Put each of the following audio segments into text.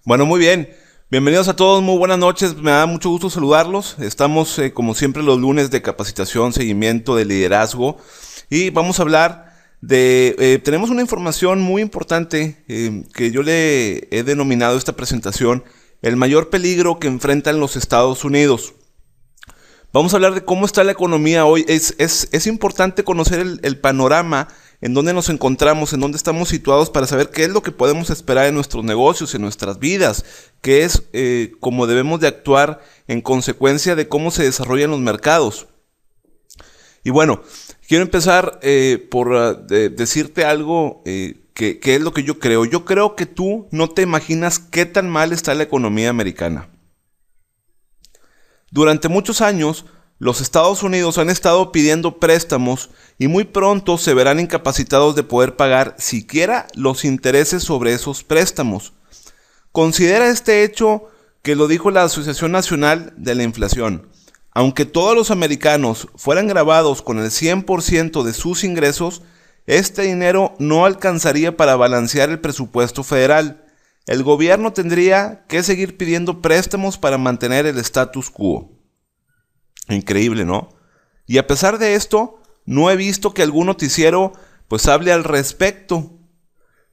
Bueno, muy bien. Bienvenidos a todos, muy buenas noches. Me da mucho gusto saludarlos. Estamos, como siempre, los lunes de capacitación, seguimiento de liderazgo. Y vamos a hablar tenemos una información muy importante que yo le he denominado esta presentación, el mayor peligro que enfrentan los Estados Unidos. Vamos a hablar de cómo está la economía hoy. Es importante conocer el panorama en dónde nos encontramos, en dónde estamos situados para saber qué es lo que podemos esperar en nuestros negocios, en nuestras vidas, qué es cómo debemos de actuar en consecuencia de cómo se desarrollan los mercados. Y bueno, quiero empezar por decirte algo que es lo que yo creo. Yo creo que tú no te imaginas qué tan mal está la economía americana. Durante muchos años, los Estados Unidos han estado pidiendo préstamos y muy pronto se verán incapacitados de poder pagar siquiera los intereses sobre esos préstamos. Considera este hecho que lo dijo la Asociación Nacional de la Inflación. Aunque todos los americanos fueran gravados con el 100% de sus ingresos, este dinero no alcanzaría para balancear el presupuesto federal. El gobierno tendría que seguir pidiendo préstamos para mantener el status quo. Increíble, ¿no? Y a pesar de esto, no he visto que algún noticiero pues hable al respecto.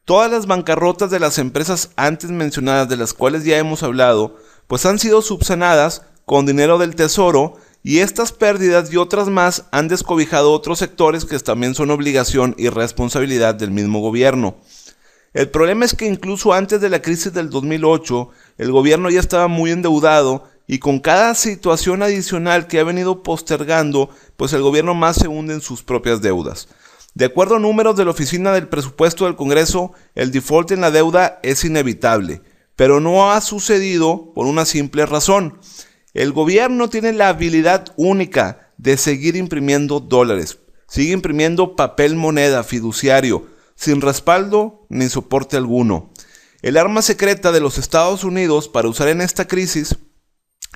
Todas las bancarrotas de las empresas antes mencionadas, de las cuales ya hemos hablado, pues han sido subsanadas con dinero del tesoro, y estas pérdidas y otras más han descobijado otros sectores que también son obligación y responsabilidad del mismo gobierno. El problema es que incluso antes de la crisis del 2008, el gobierno ya estaba muy endeudado, y con cada situación adicional que ha venido postergando, pues el gobierno más se hunde en sus propias deudas. De acuerdo a números de la Oficina del Presupuesto del Congreso, el default en la deuda es inevitable, pero no ha sucedido por una simple razón. El gobierno tiene la habilidad única de seguir imprimiendo dólares, sigue imprimiendo papel moneda fiduciario, sin respaldo ni soporte alguno. El arma secreta de los Estados Unidos para usar en esta crisis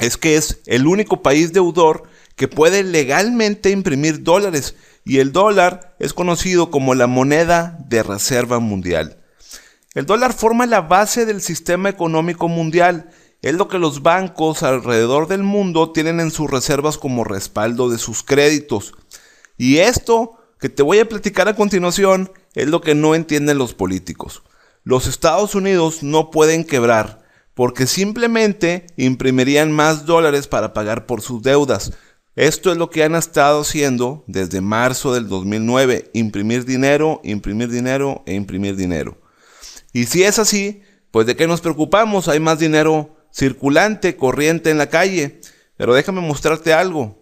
es que es el único país deudor que puede legalmente imprimir dólares, y el dólar es conocido como la moneda de reserva mundial. El dólar forma la base del sistema económico mundial. Es lo que los bancos alrededor del mundo tienen en sus reservas como respaldo de sus créditos. Y esto que te voy a platicar a continuación es lo que no entienden los políticos. Los Estados Unidos no pueden quebrar porque simplemente imprimirían más dólares para pagar por sus deudas. Esto es lo que han estado haciendo desde marzo del 2009, imprimir dinero e imprimir dinero. Y si es así, pues ¿de qué nos preocupamos? Hay más dinero circulante, corriente en la calle. Pero déjame mostrarte algo.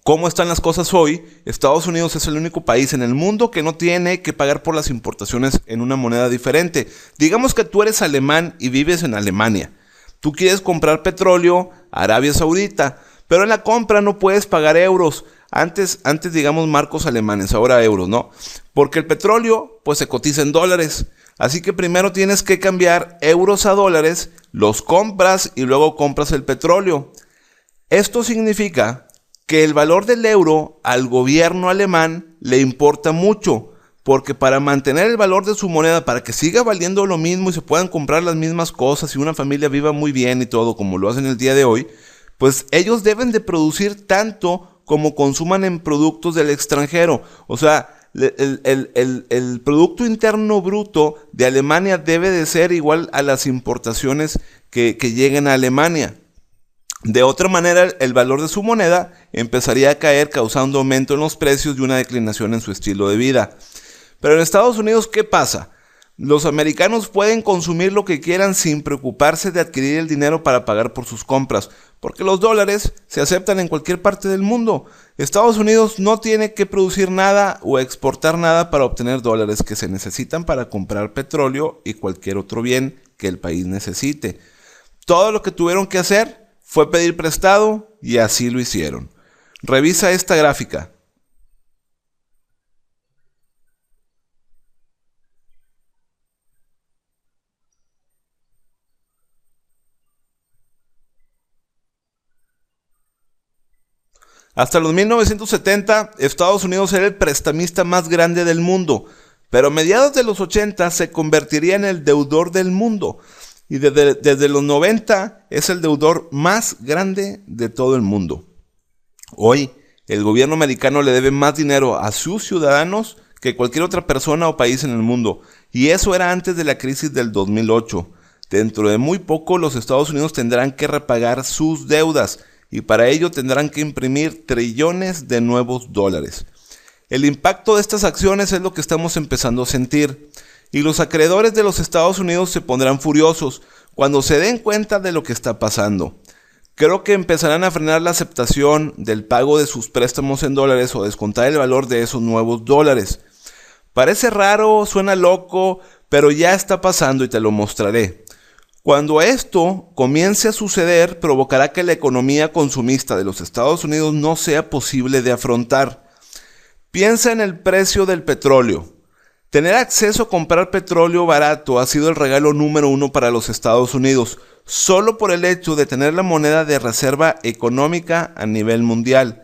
¿Cómo están las cosas hoy? Estados Unidos es el único país en el mundo que no tiene que pagar por las importaciones en una moneda diferente. Digamos que tú eres alemán y vives en Alemania. Tú quieres comprar petróleo a Arabia Saudita, pero en la compra no puedes pagar euros. Antes digamos marcos alemanes, ahora euros, ¿no? Porque el petróleo pues se cotiza en dólares. Así que primero tienes que cambiar euros a dólares, los compras y luego compras el petróleo. Esto significa que el valor del euro al gobierno alemán le importa mucho, porque para mantener el valor de su moneda, para que siga valiendo lo mismo y se puedan comprar las mismas cosas y una familia viva muy bien y todo como lo hacen el día de hoy, pues ellos deben de producir tanto como consuman en productos del extranjero. O sea, el Producto Interno Bruto de Alemania debe de ser igual a las importaciones que lleguen a Alemania. De otra manera, el valor de su moneda empezaría a caer, causando aumento en los precios y una declinación en su estilo de vida. Pero en Estados Unidos, ¿qué pasa? Los americanos pueden consumir lo que quieran sin preocuparse de adquirir el dinero para pagar por sus compras, porque los dólares se aceptan en cualquier parte del mundo. Estados Unidos no tiene que producir nada o exportar nada para obtener dólares que se necesitan para comprar petróleo y cualquier otro bien que el país necesite. Todo lo que tuvieron que hacer fue pedir prestado y así lo hicieron. Revisa esta gráfica. Hasta los 1970, Estados Unidos era el prestamista más grande del mundo, pero a mediados de los 80 se convertiría en el deudor del mundo. y desde los 90 es el deudor más grande de todo el mundo. Hoy, el gobierno americano le debe más dinero a sus ciudadanos que cualquier otra persona o país en el mundo, y eso era antes de la crisis del 2008. Dentro de muy poco los Estados Unidos tendrán que repagar sus deudas y para ello tendrán que imprimir trillones de nuevos dólares. El impacto de estas acciones es lo que estamos empezando a sentir y los acreedores de los Estados Unidos se pondrán furiosos cuando se den cuenta de lo que está pasando. Creo que empezarán a frenar la aceptación del pago de sus préstamos en dólares o descontar el valor de esos nuevos dólares. Parece raro, suena loco, pero ya está pasando y te lo mostraré. Cuando esto comience a suceder, provocará que la economía consumista de los Estados Unidos no sea posible de afrontar. Piensa en el precio del petróleo. Tener acceso a comprar petróleo barato ha sido el regalo número 1 para los Estados Unidos, solo por el hecho de tener la moneda de reserva económica a nivel mundial.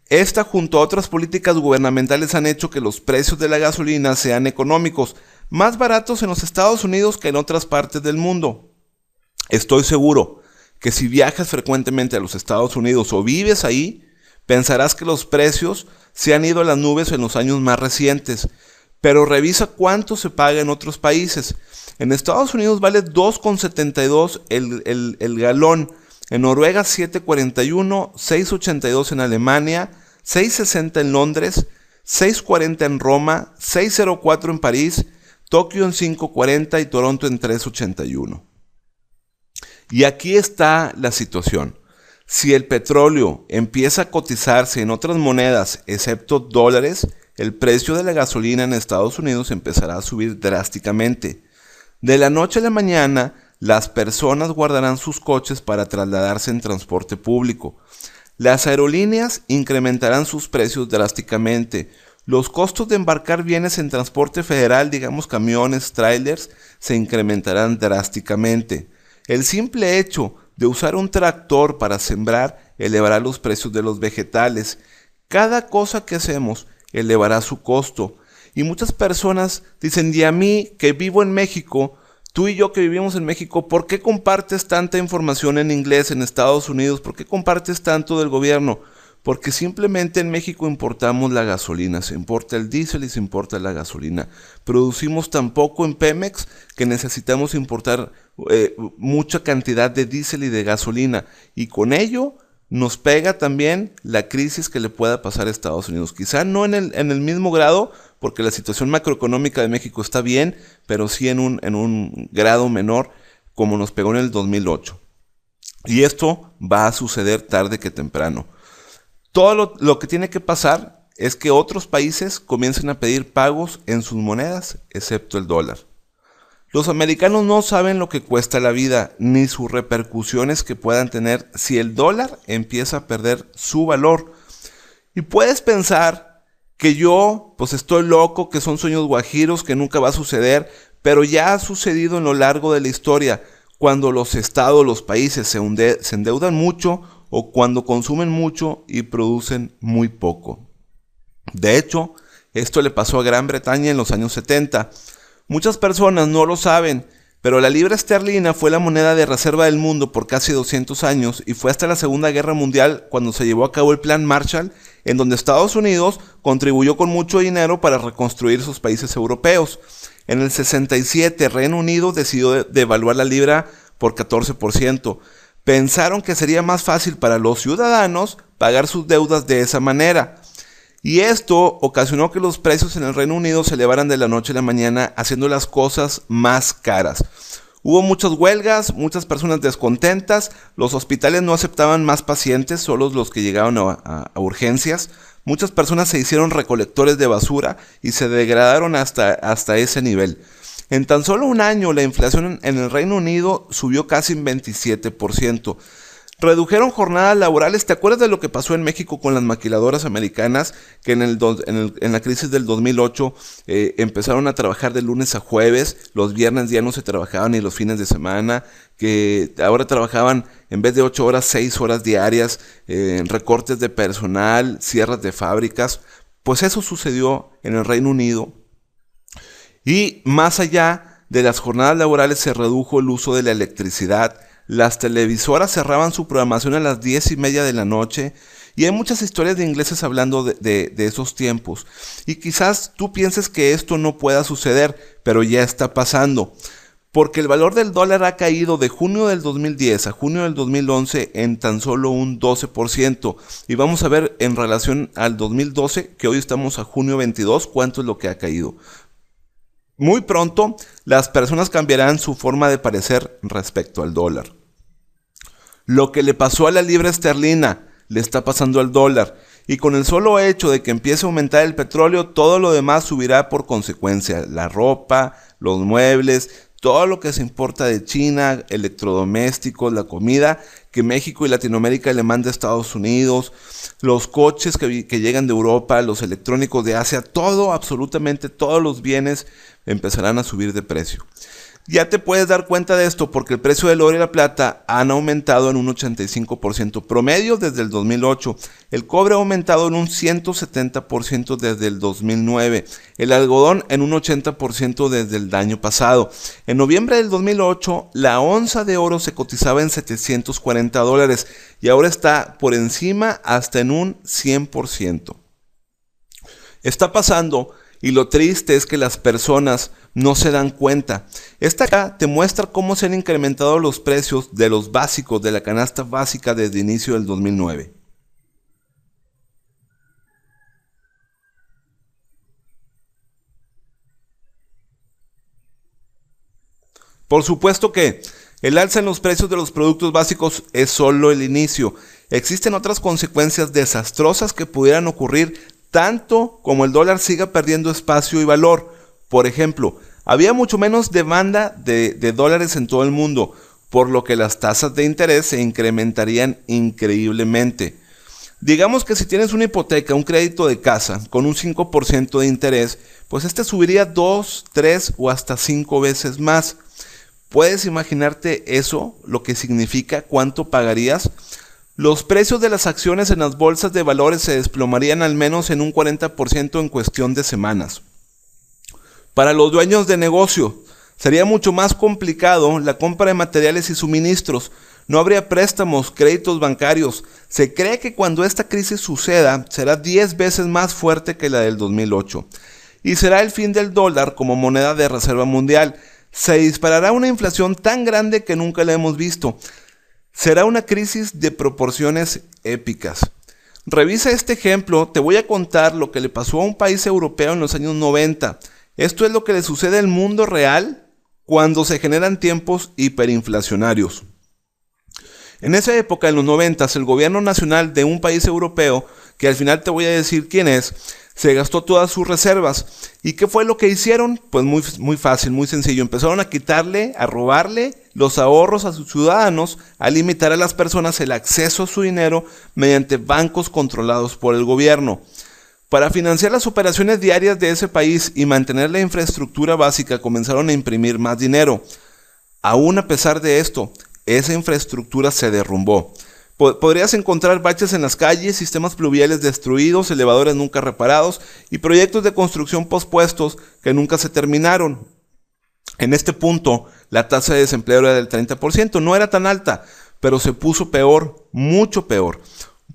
Esta, junto a otras políticas gubernamentales, han hecho que los precios de la gasolina sean económicos, más baratos en los Estados Unidos que en otras partes del mundo. Estoy seguro que si viajas frecuentemente a los Estados Unidos o vives ahí, pensarás que los precios se han ido a las nubes en los años más recientes, pero revisa cuánto se paga en otros países. En Estados Unidos vale 2,72 el galón, en Noruega 7,41, 6,82 en Alemania, 6,60 en Londres, 6,40 en Roma, 6,04 en París, Tokio en 5,40 y Toronto en 3,81. Y aquí está la situación. Si el petróleo empieza a cotizarse en otras monedas excepto dólares, el precio de la gasolina en Estados Unidos empezará a subir drásticamente. De la noche a la mañana, las personas guardarán sus coches para trasladarse en transporte público. Las aerolíneas incrementarán sus precios drásticamente. Los costos de embarcar bienes en transporte federal, digamos camiones, trailers, se incrementarán drásticamente. El simple hecho de usar un tractor para sembrar elevará los precios de los vegetales. Cada cosa que hacemos elevará su costo. Y muchas personas dicen, y a mí que vivo en México, tú y yo que vivimos en México, ¿por qué compartes tanta información en inglés en Estados Unidos? ¿Por qué compartes tanto del gobierno? Porque simplemente en México importamos la gasolina, se importa el diésel y se importa la gasolina. Producimos tan poco en Pemex que necesitamos importar mucha cantidad de diésel y de gasolina. Y con ello nos pega también la crisis que le pueda pasar a Estados Unidos. Quizá no en el mismo grado, porque la situación macroeconómica de México está bien, pero sí en un grado menor, como nos pegó en el 2008. Y esto va a suceder tarde que temprano. Todo lo que tiene que pasar es que otros países comiencen a pedir pagos en sus monedas, excepto el dólar. Los americanos no saben lo que cuesta la vida, ni sus repercusiones que puedan tener si el dólar empieza a perder su valor. Y puedes pensar que yo, pues estoy loco, que son sueños guajiros, que nunca va a suceder, pero ya ha sucedido en lo largo de la historia, cuando los estados, los países se endeudan mucho, o cuando consumen mucho y producen muy poco. De hecho, esto le pasó a Gran Bretaña en los años 70. Muchas personas no lo saben, pero la libra esterlina fue la moneda de reserva del mundo por casi 200 años y fue hasta la Segunda Guerra Mundial cuando se llevó a cabo el Plan Marshall, en donde Estados Unidos contribuyó con mucho dinero para reconstruir sus países europeos. En el 67, Reino Unido decidió devaluar la libra por 14%. Pensaron que sería más fácil para los ciudadanos pagar sus deudas de esa manera. Y esto ocasionó que los precios en el Reino Unido se elevaran de la noche a la mañana, haciendo las cosas más caras. Hubo muchas huelgas, muchas personas descontentas, los hospitales no aceptaban más pacientes, solo los que llegaban a urgencias. Muchas personas se hicieron recolectores de basura y se degradaron hasta ese nivel. En tan solo un año, la inflación en el Reino Unido subió casi un 27%. Redujeron jornadas laborales. ¿Te acuerdas de lo que pasó en México con las maquiladoras americanas? Que en la crisis del 2008 empezaron a trabajar de lunes a jueves. Los viernes ya no se trabajaban ni los fines de semana. Que ahora trabajaban en vez de 8 horas, 6 horas diarias. Recortes de personal, cierres de fábricas. Pues eso sucedió en el Reino Unido. Y más allá de las jornadas laborales se redujo el uso de la electricidad, las televisoras cerraban su programación a las 10:30 de la noche, y hay muchas historias de ingleses hablando de esos tiempos. Y quizás tú pienses que esto no pueda suceder, pero ya está pasando. Porque el valor del dólar ha caído de junio del 2010 a junio del 2011 en tan solo un 12%. Y vamos a ver en relación al 2012, que hoy estamos a junio 22, cuánto es lo que ha caído. Muy pronto, las personas cambiarán su forma de parecer respecto al dólar. Lo que le pasó a la libra esterlina le está pasando al dólar, y con el solo hecho de que empiece a aumentar el petróleo, todo lo demás subirá por consecuencia. La ropa, los muebles, todo lo que se importa de China, electrodomésticos, la comida que México y Latinoamérica le manda a Estados Unidos, los coches que llegan de Europa, los electrónicos de Asia, todo, absolutamente todos los bienes empezarán a subir de precio. Ya te puedes dar cuenta de esto porque el precio del oro y la plata han aumentado en un 85% promedio desde el 2008. El cobre ha aumentado en un 170% desde el 2009. El algodón en un 80% desde el año pasado. En noviembre del 2008, la onza de oro se cotizaba en $740 y ahora está por encima hasta en un 100%. Está pasando. Y lo triste es que las personas no se dan cuenta. Esta acá te muestra cómo se han incrementado los precios de los básicos de la canasta básica desde inicio del 2009. Por supuesto que el alza en los precios de los productos básicos es solo el inicio. Existen otras consecuencias desastrosas que pudieran ocurrir tanto como el dólar siga perdiendo espacio y valor. Por ejemplo, había mucho menos demanda de dólares en todo el mundo, por lo que las tasas de interés se incrementarían increíblemente. Digamos que si tienes una hipoteca, un crédito de casa con un 5% de interés, pues este subiría 2, 3 o hasta 5 veces más. ¿Puedes imaginarte eso? Lo que significa, ¿cuánto pagarías? Los precios de las acciones en las bolsas de valores se desplomarían al menos en un 40% en cuestión de semanas. Para los dueños de negocio, sería mucho más complicado la compra de materiales y suministros. No habría préstamos, créditos bancarios. Se cree que cuando esta crisis suceda, será 10 veces más fuerte que la del 2008. Y será el fin del dólar como moneda de reserva mundial. Se disparará una inflación tan grande que nunca la hemos visto. Será una crisis de proporciones épicas. Revisa este ejemplo, te voy a contar lo que le pasó a un país europeo en los años 90. Esto es lo que le sucede al mundo real cuando se generan tiempos hiperinflacionarios. En esa época, en los 90, el gobierno nacional de un país europeo, que al final te voy a decir quién es, se gastó todas sus reservas. ¿Y qué fue lo que hicieron? Pues muy fácil, muy sencillo. Empezaron a quitarle, a robarle los ahorros a sus ciudadanos, a limitar a las personas el acceso a su dinero mediante bancos controlados por el gobierno. Para financiar las operaciones diarias de ese país y mantener la infraestructura básica, comenzaron a imprimir más dinero. Aún a pesar de esto, esa infraestructura se derrumbó. Podrías encontrar baches en las calles, sistemas pluviales destruidos, elevadores nunca reparados y proyectos de construcción pospuestos que nunca se terminaron. En este punto, la tasa de desempleo era del 30%, no era tan alta, pero se puso peor, mucho peor.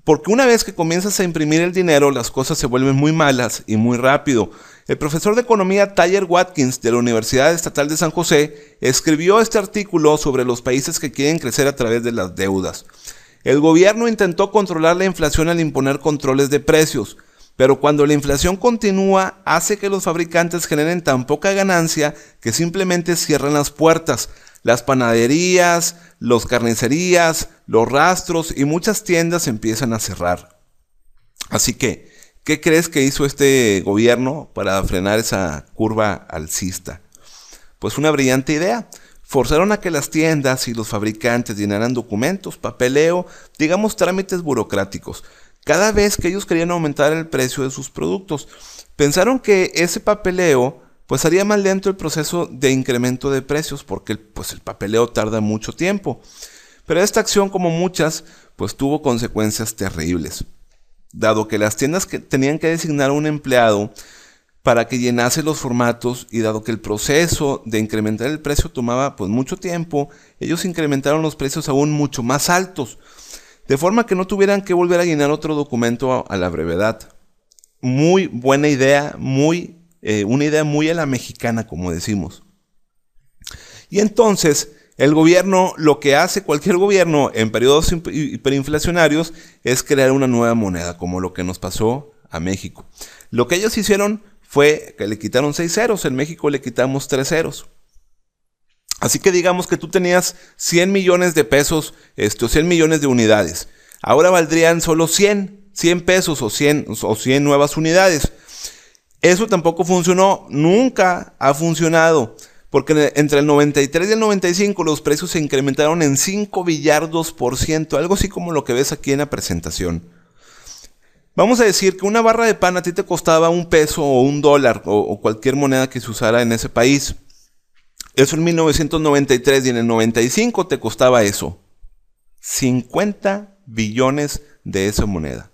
Porque una vez que comienzas a imprimir el dinero, las cosas se vuelven muy malas y muy rápido. El profesor de economía Tyler Watkins de la Universidad Estatal de San José escribió este artículo sobre los países que quieren crecer a través de las deudas. El gobierno intentó controlar la inflación al imponer controles de precios, pero cuando la inflación continúa hace que los fabricantes generen tan poca ganancia que simplemente cierran las puertas. Las panaderías, las carnicerías, los rastros y muchas tiendas empiezan a cerrar. Así que, ¿qué crees que hizo este gobierno para frenar esa curva alcista? Pues una brillante idea. Forzaron a que las tiendas y los fabricantes llenaran documentos, papeleo, digamos trámites burocráticos, cada vez que ellos querían aumentar el precio de sus productos. Pensaron que ese papeleo pues haría más lento el proceso de incremento de precios porque el papeleo tarda mucho tiempo. Pero esta acción, como muchas, pues tuvo consecuencias terribles. Dado que las tiendas que tenían que designar a un empleado, para que llenase los formatos, y dado que el proceso de incrementar el precio tomaba pues mucho tiempo, ellos incrementaron los precios aún mucho más altos, de forma que no tuvieran que volver a llenar otro documento a la brevedad. Muy buena idea, una idea muy a la mexicana, como decimos. Y entonces el gobierno, lo que hace cualquier gobierno en periodos hiperinflacionarios, es crear una nueva moneda, como lo que nos pasó a México. Lo que ellos hicieron fue que le quitaron 6 ceros, en México le quitamos 3 ceros. Así que digamos que tú tenías 100 millones de pesos, o 100 millones de unidades. Ahora valdrían solo 100 pesos o 100 nuevas unidades. Eso tampoco funcionó, nunca ha funcionado, porque entre el 93 y el 95 los precios se incrementaron en 5 billardos %, algo así como lo que ves aquí en la presentación. Vamos a decir que una barra de pan a ti te costaba $1 o $1 o cualquier moneda que se usara en ese país. Eso en 1993, y en el 95 te costaba eso. 50 billones de esa moneda.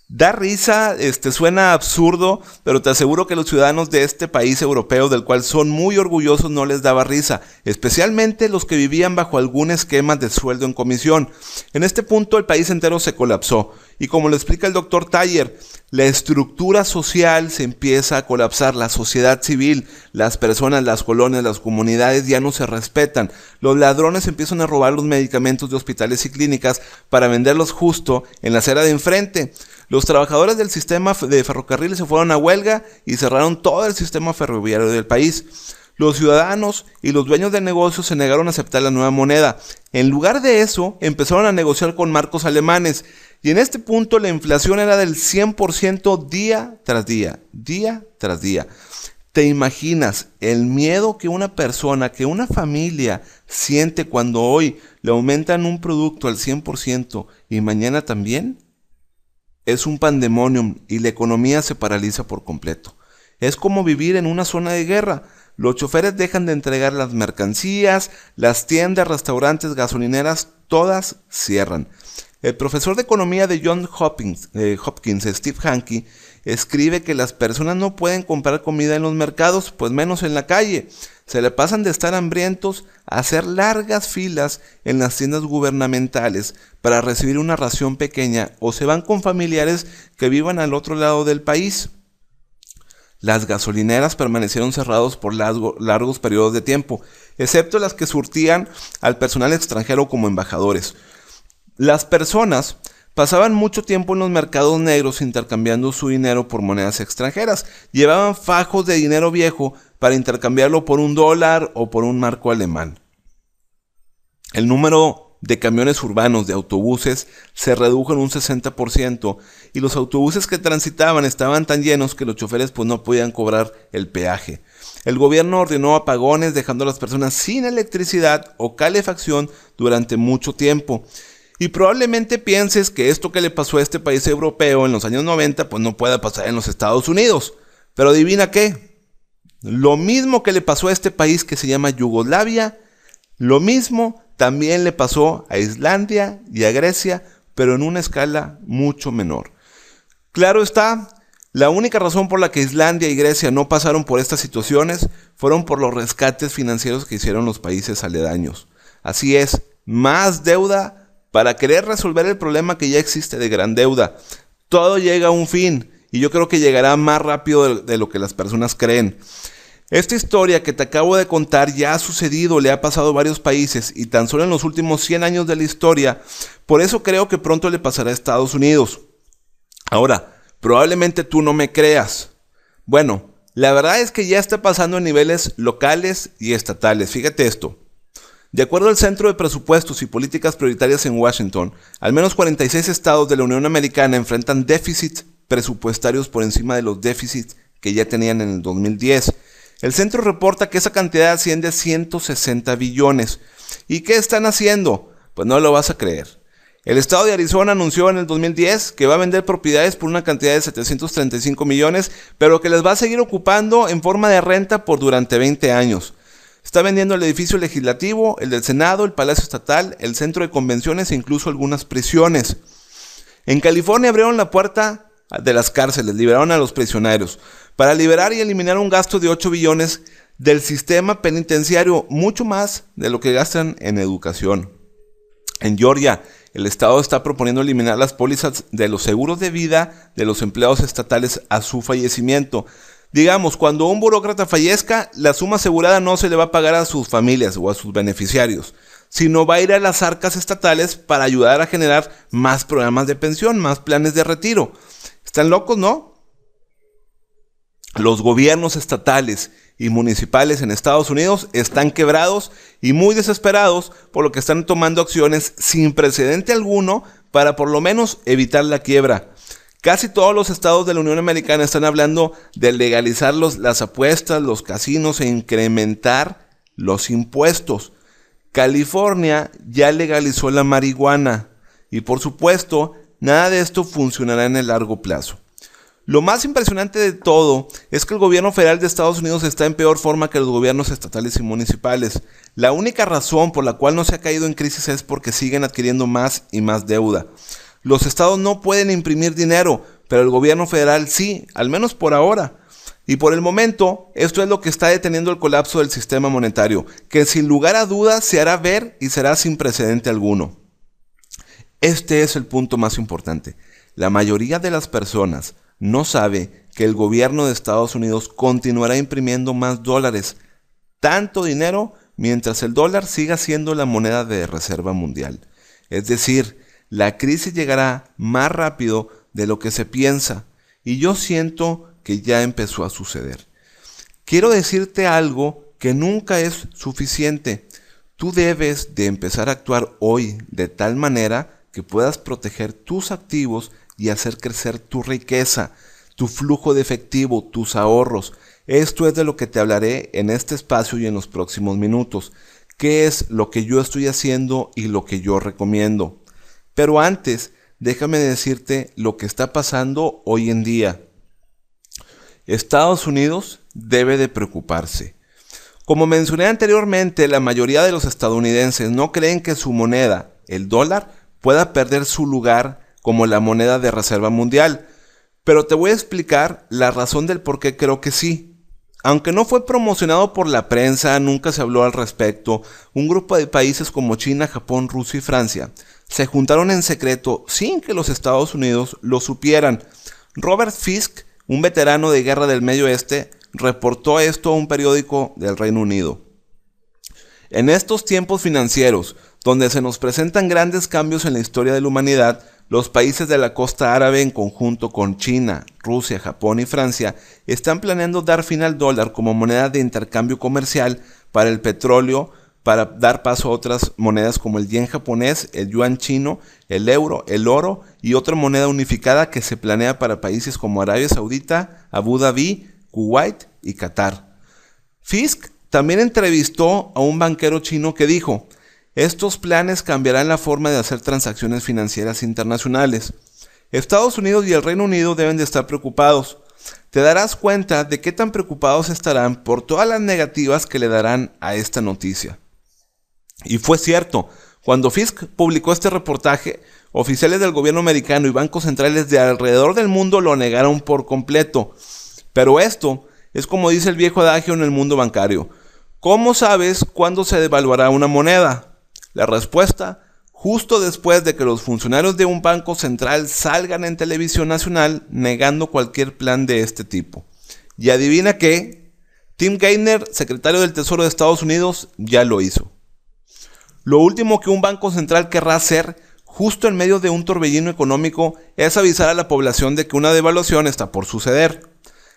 Da risa, suena absurdo, pero te aseguro que los ciudadanos de este país europeo, del cual son muy orgullosos, no les daba risa, especialmente los que vivían bajo algún esquema de sueldo en comisión. En este punto el país entero se colapsó, y como lo explica el doctor Thayer, la estructura social se empieza a colapsar, la sociedad civil, las personas, las colonias, las comunidades ya no se respetan. Los ladrones empiezan a robar los medicamentos de hospitales y clínicas para venderlos justo en la acera de enfrente. Los trabajadores del sistema de ferrocarriles se fueron a huelga y cerraron todo el sistema ferroviario del país. Los ciudadanos y los dueños de negocios se negaron a aceptar la nueva moneda. En lugar de eso, empezaron a negociar con marcos alemanes. Y en este punto la inflación era del 100% día tras día, día tras día. ¿Te imaginas el miedo que una persona, que una familia siente cuando hoy le aumentan un producto al 100% y mañana también? Es un pandemonium y la economía se paraliza por completo. Es como vivir en una zona de guerra. Los choferes dejan de entregar las mercancías, las tiendas, restaurantes, gasolineras, todas cierran. El profesor de economía de Johns Hopkins, Steve Hanke, escribe que las personas no pueden comprar comida en los mercados, pues menos en la calle. Se le pasan de estar hambrientos a hacer largas filas en las tiendas gubernamentales para recibir una ración pequeña, o se van con familiares que vivan al otro lado del país. Las gasolineras permanecieron cerradas por largos periodos de tiempo, excepto las que surtían al personal extranjero como embajadores. Las personas pasaban mucho tiempo en los mercados negros intercambiando su dinero por monedas extranjeras. Llevaban fajos de dinero viejo para intercambiarlo por $1 o por un marco alemán. El número de camiones urbanos, de autobuses, se redujo en un 60%, y los autobuses que transitaban estaban tan llenos que los choferes pues no podían cobrar el peaje. El gobierno ordenó apagones, dejando a las personas sin electricidad o calefacción durante mucho tiempo. Y probablemente pienses que esto que le pasó a este país europeo en los años 90 pues no pueda pasar en los Estados Unidos. Pero adivina qué, lo mismo que le pasó a este país que se llama Yugoslavia, lo mismo también le pasó a Islandia y a Grecia, pero en una escala mucho menor. Claro está, la única razón por la que Islandia y Grecia no pasaron por estas situaciones fueron por los rescates financieros que hicieron los países aledaños. Así es, más deuda para querer resolver el problema que ya existe de gran deuda. Todo llega a un fin, y yo creo que llegará más rápido de lo que las personas creen. Esta historia que te acabo de contar ya ha sucedido, le ha pasado a varios países, y tan solo en los últimos 100 años de la historia. Por eso creo que pronto le pasará a Estados Unidos. Ahora, probablemente tú no me creas. Bueno, la verdad es que ya está pasando en niveles locales y estatales. Fíjate esto. De acuerdo al Centro de Presupuestos y Políticas Prioritarias en Washington, al menos 46 estados de la Unión Americana enfrentan déficits presupuestarios por encima de los déficits que ya tenían en el 2010. El centro reporta que esa cantidad asciende a 160 billones. ¿Y qué están haciendo? Pues no lo vas a creer. El estado de Arizona anunció en el 2010 que va a vender propiedades por una cantidad de 735 millones, pero que les va a seguir ocupando en forma de renta por durante 20 años. Está vendiendo el edificio legislativo, el del Senado, el Palacio Estatal, el centro de convenciones e incluso algunas prisiones. En California abrieron la puerta de las cárceles, liberaron a los prisioneros, para liberar y eliminar un gasto de 8 billones del sistema penitenciario, mucho más de lo que gastan en educación. En Georgia, el Estado está proponiendo eliminar las pólizas de los seguros de vida de los empleados estatales a su fallecimiento. Digamos, cuando un burócrata fallezca, la suma asegurada no se le va a pagar a sus familias o a sus beneficiarios, sino va a ir a las arcas estatales para ayudar a generar más programas de pensión, más planes de retiro. ¿Están locos, no? Los gobiernos estatales y municipales en Estados Unidos están quebrados y muy desesperados, por lo que están tomando acciones sin precedente alguno para por lo menos evitar la quiebra. Casi todos los estados de la Unión Americana están hablando de legalizar las apuestas, los casinos e incrementar los impuestos. California ya legalizó la marihuana y por supuesto nada de esto funcionará en el largo plazo. Lo más impresionante de todo es que el gobierno federal de Estados Unidos está en peor forma que los gobiernos estatales y municipales. La única razón por la cual no se ha caído en crisis es porque siguen adquiriendo más y más deuda. Los estados no pueden imprimir dinero, pero el gobierno federal sí, al menos por ahora. Y por el momento, esto es lo que está deteniendo el colapso del sistema monetario, que sin lugar a dudas se hará ver y será sin precedente alguno. Este es el punto más importante. La mayoría de las personas no sabe que el gobierno de Estados Unidos continuará imprimiendo más dólares, tanto dinero, mientras el dólar siga siendo la moneda de reserva mundial. Es decir, la crisis llegará más rápido de lo que se piensa, y yo siento que ya empezó a suceder. Quiero decirte algo que nunca es suficiente. Tú debes de empezar a actuar hoy de tal manera que puedas proteger tus activos y hacer crecer tu riqueza, tu flujo de efectivo, tus ahorros. Esto es de lo que te hablaré en este espacio y en los próximos minutos. ¿Qué es lo que yo estoy haciendo y lo que yo recomiendo? Pero antes, déjame decirte lo que está pasando hoy en día. Estados Unidos debe de preocuparse. Como mencioné anteriormente, la mayoría de los estadounidenses no creen que su moneda, el dólar, pueda perder su lugar como la moneda de reserva mundial, pero te voy a explicar la razón del por qué creo que sí. Aunque no fue promocionado por la prensa, nunca se habló al respecto, un grupo de países como China, Japón, Rusia y Francia se juntaron en secreto sin que los Estados Unidos lo supieran. Robert Fisk, un veterano de guerra del Medio Oeste, reportó esto a un periódico del Reino Unido. En estos tiempos financieros, donde se nos presentan grandes cambios en la historia de la humanidad, los países de la costa árabe, en conjunto con China, Rusia, Japón y Francia, están planeando dar fin al dólar como moneda de intercambio comercial para el petróleo, para dar paso a otras monedas como el yen japonés, el yuan chino, el euro, el oro y otra moneda unificada que se planea para países como Arabia Saudita, Abu Dhabi, Kuwait y Qatar. Fisk también entrevistó a un banquero chino que dijo: estos planes cambiarán la forma de hacer transacciones financieras internacionales. Estados Unidos y el Reino Unido deben de estar preocupados. Te darás cuenta de qué tan preocupados estarán por todas las negativas que le darán a esta noticia. Y fue cierto, cuando Fisk publicó este reportaje, oficiales del gobierno americano y bancos centrales de alrededor del mundo lo negaron por completo. Pero esto es como dice el viejo adagio en el mundo bancario: ¿cómo sabes cuándo se devaluará una moneda? La respuesta: justo después de que los funcionarios de un banco central salgan en televisión nacional negando cualquier plan de este tipo. Y adivina qué, Tim Geithner, secretario del Tesoro de Estados Unidos, ya lo hizo. Lo último que un banco central querrá hacer, justo en medio de un torbellino económico, es avisar a la población de que una devaluación está por suceder.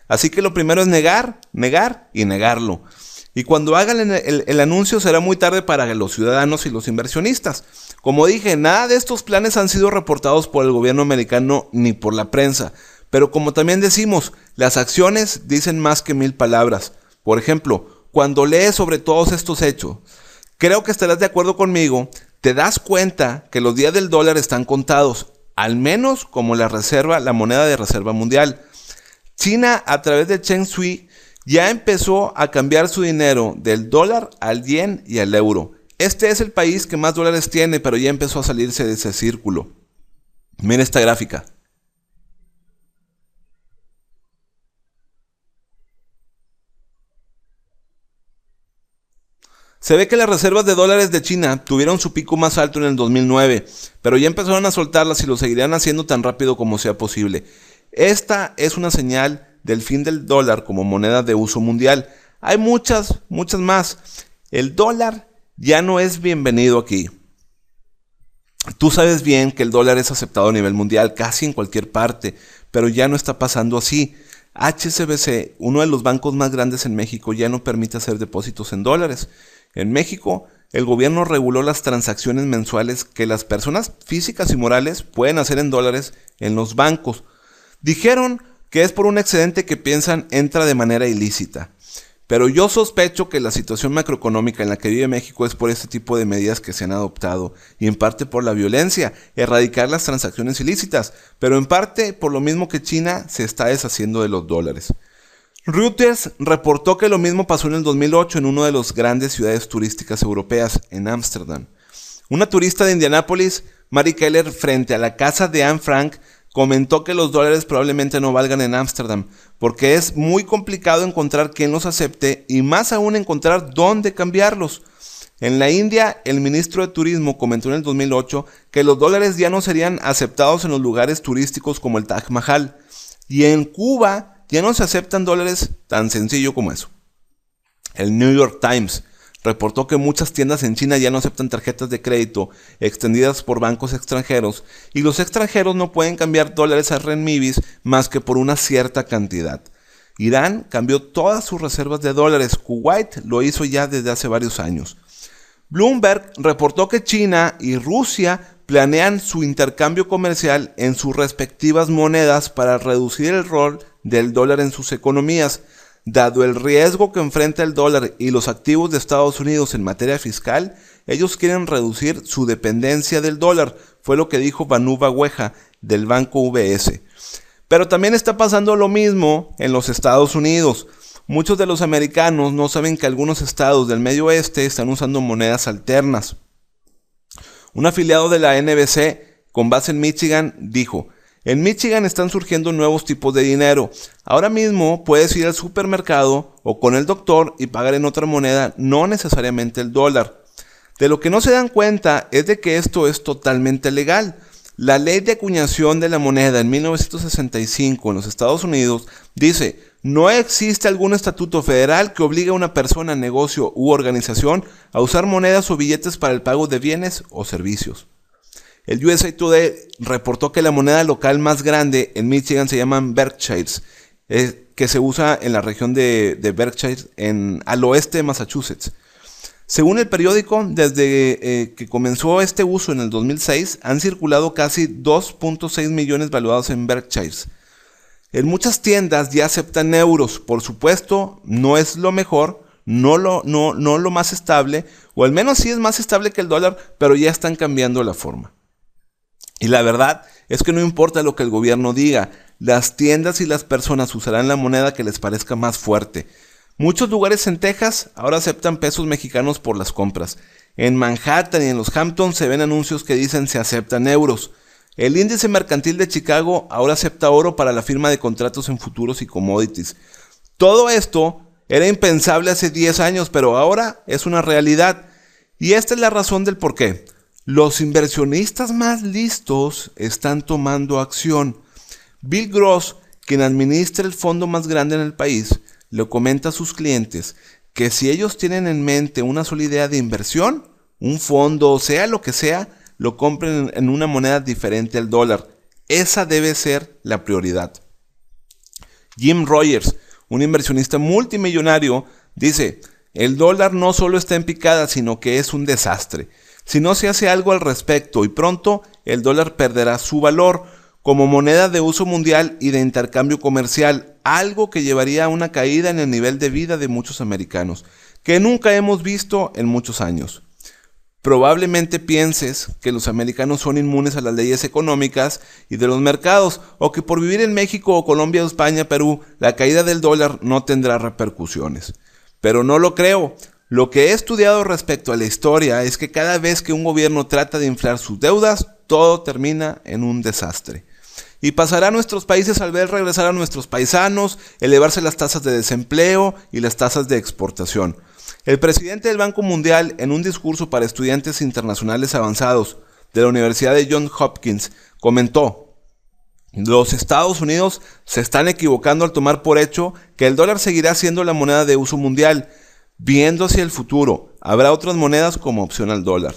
Así que lo primero es negar, negar y negarlo. Y cuando hagan el anuncio será muy tarde para los ciudadanos y los inversionistas. Como dije, nada de estos planes han sido reportados por el gobierno americano ni por la prensa. Pero como también decimos, las acciones dicen más que 1000 palabras. Por ejemplo, cuando lees sobre todos estos hechos, creo que estarás de acuerdo conmigo, te das cuenta que los días del dólar están contados, al menos como la moneda de reserva mundial. China, a través de Cheng Shui, ya empezó a cambiar su dinero del dólar al yen y al euro. Este es el país que más dólares tiene, pero ya empezó a salirse de ese círculo. Mira esta gráfica. Se ve que las reservas de dólares de China tuvieron su pico más alto en el 2009, pero ya empezaron a soltarlas y lo seguirán haciendo tan rápido como sea posible. Esta es una señal del fin del dólar como moneda de uso mundial. Hay muchas más. El dólar ya no es bienvenido aquí. Tú sabes bien que el dólar es aceptado a nivel mundial, casi en cualquier parte, pero ya no está pasando así. HSBC, uno de los bancos más grandes en México, ya no permite hacer depósitos en dólares. En México, el gobierno reguló las transacciones mensuales que las personas físicas y morales pueden hacer en dólares en los bancos. Dijeron que es por un excedente que piensan entra de manera ilícita. Pero yo sospecho que la situación macroeconómica en la que vive México es por este tipo de medidas que se han adoptado, y en parte por la violencia, erradicar las transacciones ilícitas, pero en parte por lo mismo que China se está deshaciendo de los dólares. Reuters reportó que lo mismo pasó en el 2008 en una de las grandes ciudades turísticas europeas, en Ámsterdam. Una turista de Indianápolis, Mary Keller, frente a la casa de Anne Frank, comentó que los dólares probablemente no valgan en Ámsterdam, porque es muy complicado encontrar quien los acepte y más aún encontrar dónde cambiarlos. En la India, el ministro de Turismo comentó en el 2008 que los dólares ya no serían aceptados en los lugares turísticos como el Taj Mahal. Y en Cuba ya no se aceptan dólares tan sencillo como eso. El New York Times reportó que muchas tiendas en China ya no aceptan tarjetas de crédito extendidas por bancos extranjeros y los extranjeros no pueden cambiar dólares a renminbis más que por una cierta cantidad. Irán cambió todas sus reservas de dólares, Kuwait lo hizo ya desde hace varios años. Bloomberg reportó que China y Rusia planean su intercambio comercial en sus respectivas monedas para reducir el rol del dólar en sus economías. Dado el riesgo que enfrenta el dólar y los activos de Estados Unidos en materia fiscal, ellos quieren reducir su dependencia del dólar, fue lo que dijo Banu Baweja del banco UBS. Pero también está pasando lo mismo en los Estados Unidos. Muchos de los americanos no saben que algunos estados del Medio Oeste están usando monedas alternas. Un afiliado de la NBC con base en Michigan dijo: en Michigan están surgiendo nuevos tipos de dinero. Ahora mismo puedes ir al supermercado o con el doctor y pagar en otra moneda, no necesariamente el dólar. De lo que no se dan cuenta es de que esto es totalmente legal. La ley de acuñación de la moneda en 1965 en los Estados Unidos dice: no existe algún estatuto federal que obligue a una persona, negocio u organización a usar monedas o billetes para el pago de bienes o servicios. El USA Today reportó que la moneda local más grande en Michigan se llama Berkshires, que se usa en la región de Berkshire, al oeste de Massachusetts. Según el periódico, desde que comenzó este uso en el 2006, han circulado casi 2.6 millones valuados en Berkshires. En muchas tiendas ya aceptan euros, por supuesto, no es lo mejor, no lo más estable, o al menos sí es más estable que el dólar, pero ya están cambiando la forma. Y la verdad es que no importa lo que el gobierno diga, las tiendas y las personas usarán la moneda que les parezca más fuerte. Muchos lugares en Texas ahora aceptan pesos mexicanos por las compras. En Manhattan y en los Hamptons se ven anuncios que dicen se aceptan euros. El índice mercantil de Chicago ahora acepta oro para la firma de contratos en futuros y commodities. Todo esto era impensable hace 10 años, pero ahora es una realidad. Y esta es la razón del por qué. Los inversionistas más listos están tomando acción. Bill Gross, quien administra el fondo más grande en el país, le comenta a sus clientes que si ellos tienen en mente una sola idea de inversión, un fondo, o sea lo que sea, lo compren en una moneda diferente al dólar. Esa debe ser la prioridad. Jim Rogers, un inversionista multimillonario, dice: el dólar no solo está en picada, sino que es un desastre. Si no se hace algo al respecto y pronto, el dólar perderá su valor como moneda de uso mundial y de intercambio comercial, algo que llevaría a una caída en el nivel de vida de muchos americanos, que nunca hemos visto en muchos años. Probablemente pienses que los americanos son inmunes a las leyes económicas y de los mercados, o que por vivir en México o Colombia o España, Perú, la caída del dólar no tendrá repercusiones. Pero no lo creo. Lo que he estudiado respecto a la historia es que cada vez que un gobierno trata de inflar sus deudas, todo termina en un desastre. Y pasará a nuestros países al ver regresar a nuestros paisanos, elevarse las tasas de desempleo y las tasas de exportación. El presidente del Banco Mundial, en un discurso para estudiantes internacionales avanzados de la Universidad de Johns Hopkins, comentó: los Estados Unidos se están equivocando al tomar por hecho que el dólar seguirá siendo la moneda de uso mundial. Viendo hacia el futuro, habrá otras monedas como opción al dólar.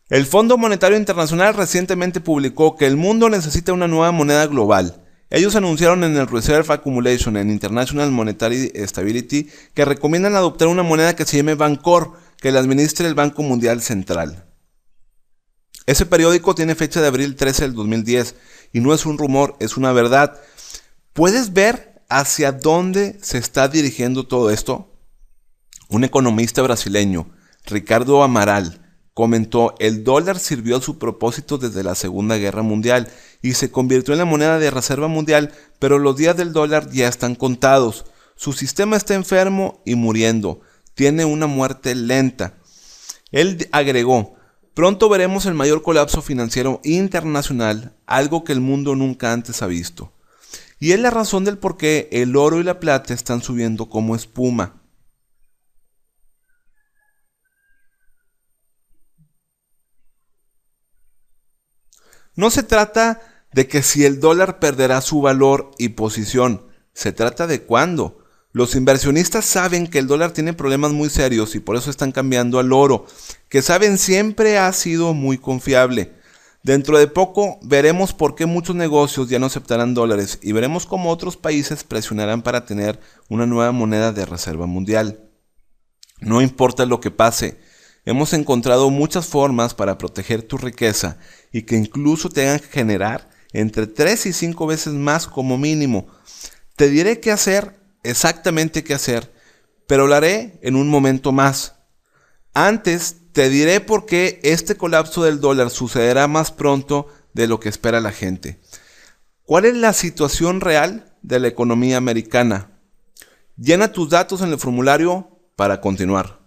El Fondo Monetario Internacional recientemente publicó que el mundo necesita una nueva moneda global. Ellos anunciaron en el Reserve Accumulation and International Monetary Stability que recomiendan adoptar una moneda que se llame Bancor, que la administre el Banco Mundial Central. Ese periódico tiene fecha de abril 13 del 2010 y no es un rumor, es una verdad. ¿Puedes ver hacia dónde se está dirigiendo todo esto? Un economista brasileño, Ricardo Amaral, comentó: el dólar sirvió a su propósito desde la Segunda Guerra Mundial y se convirtió en la moneda de reserva mundial, pero los días del dólar ya están contados. Su sistema está enfermo y muriendo. Tiene una muerte lenta. Él agregó: pronto veremos el mayor colapso financiero internacional, algo que el mundo nunca antes ha visto. Y es la razón del por qué el oro y la plata están subiendo como espuma. No se trata de que si el dólar perderá su valor y posición, se trata de cuándo. Los inversionistas saben que el dólar tiene problemas muy serios y por eso están cambiando al oro, que saben siempre ha sido muy confiable. Dentro de poco veremos por qué muchos negocios ya no aceptarán dólares y veremos cómo otros países presionarán para tener una nueva moneda de reserva mundial. No importa lo que pase, hemos encontrado muchas formas para proteger tu riqueza y que incluso te hagan generar entre 3 y 5 veces más como mínimo. Te diré qué hacer, exactamente qué hacer, pero lo haré en un momento más. Antes te diré por qué este colapso del dólar sucederá más pronto de lo que espera la gente. ¿Cuál es la situación real de la economía americana? Llena tus datos en el formulario para continuar.